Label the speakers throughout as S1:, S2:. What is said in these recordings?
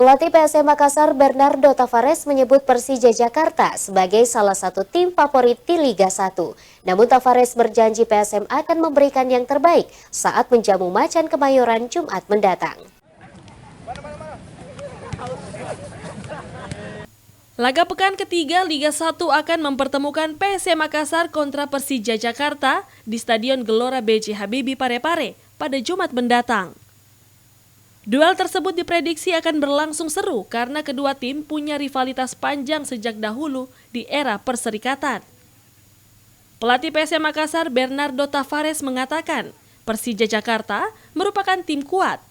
S1: Pelatih PSM Makassar Bernardo Tavares menyebut Persija Jakarta sebagai salah satu tim favorit di Liga 1. Namun Tavares berjanji PSM akan memberikan yang terbaik saat menjamu Macan Kemayoran Jumat mendatang.
S2: Laga pekan ketiga Liga 1 akan mempertemukan PSM Makassar kontra Persija Jakarta di Stadion Gelora B.J. Habibie Parepare pada Jumat mendatang. Duel tersebut diprediksi akan berlangsung seru karena kedua tim punya rivalitas panjang sejak dahulu di era perserikatan. Pelatih PSM Makassar Bernardo Tavares mengatakan, Persija Jakarta merupakan tim kuat.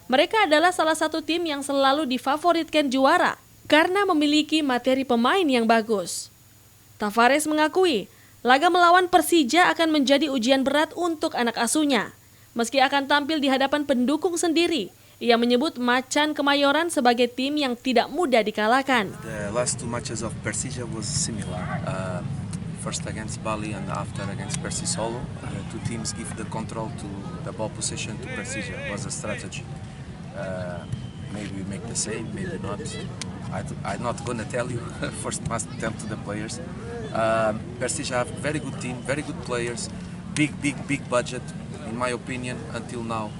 S2: Mereka adalah salah satu tim yang selalu difavoritkan juara karena memiliki materi pemain yang bagus. Tavares mengakui, laga melawan Persija akan menjadi ujian berat untuk anak asuhnya. Meski akan tampil di hadapan pendukung sendiri, ia menyebut Macan Kemayoran sebagai tim yang tidak mudah dikalahkan.
S3: The last two matches of Persija was similar. First against Bali and after against Persisolo. Two teams give the control to the ball possession to Persija. Was a strategy. Maybe we make the same, maybe not. I'm not gonna tell you. First must tell to the players. Persija have very good team, very good players, big budget. In my opinion, until now,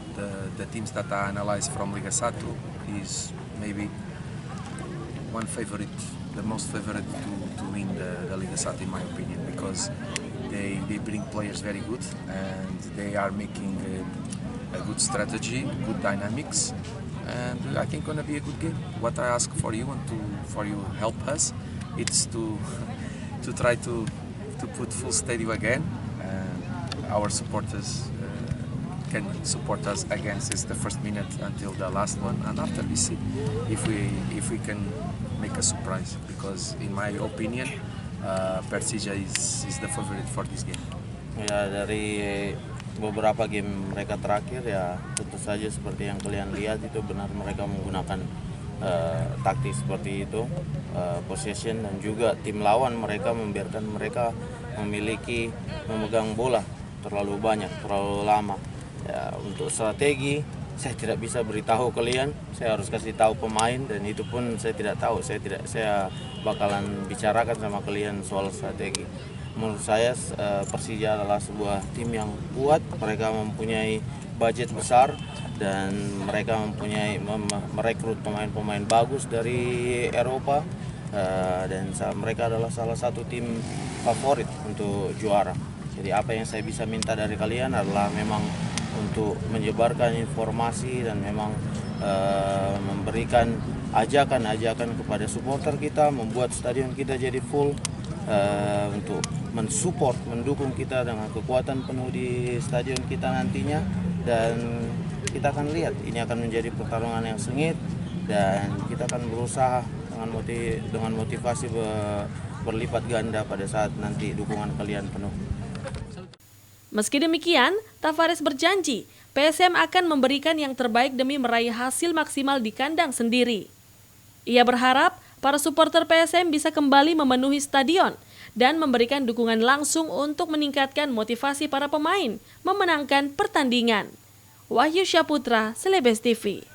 S3: the teams that I analyze from Liga 1 is maybe one favorite, the most favorite to win the Liga 1 in my opinion, because they bring players very good and they are making a good strategy, good dynamics, and I think gonna be a good game. What I ask for you and for you help us, it's to try to put full stadium again. Our supporters can support us again since the first minute until the last one, and after we see if we can make a surprise, because in my opinion Persija is the favorite for this game.
S4: Ya, dari beberapa game mereka terakhir ya tentu saja seperti yang kalian lihat itu benar mereka menggunakan taktik seperti itu, possession, dan juga tim lawan mereka membiarkan mereka memegang bola terlalu banyak, terlalu lama. Ya, untuk strategi saya tidak bisa beritahu kalian, saya harus kasih tahu pemain, dan itu pun saya tidak tahu. Saya bakalan bicarakan sama kalian soal strategi. Menurut saya Persija adalah sebuah tim yang kuat, mereka mempunyai budget besar dan mereka merekrut pemain-pemain bagus dari Eropa, dan mereka adalah salah satu tim favorit untuk juara. Jadi apa yang saya bisa minta dari kalian adalah memang untuk menyebarkan informasi dan memang memberikan ajakan kepada supporter kita, membuat stadion kita jadi full, untuk mensupport, mendukung kita dengan kekuatan penuh di stadion kita nantinya. Dan kita akan lihat, ini akan menjadi pertarungan yang sengit dan kita akan berusaha dengan motivasi berlipat ganda pada saat nanti dukungan kalian penuh.
S2: Meski demikian, Tavares berjanji PSM akan memberikan yang terbaik demi meraih hasil maksimal di kandang sendiri. Ia berharap para supporter PSM bisa kembali memenuhi stadion dan memberikan dukungan langsung untuk meningkatkan motivasi para pemain memenangkan pertandingan. Wahyu Syaputra, Celebes TV.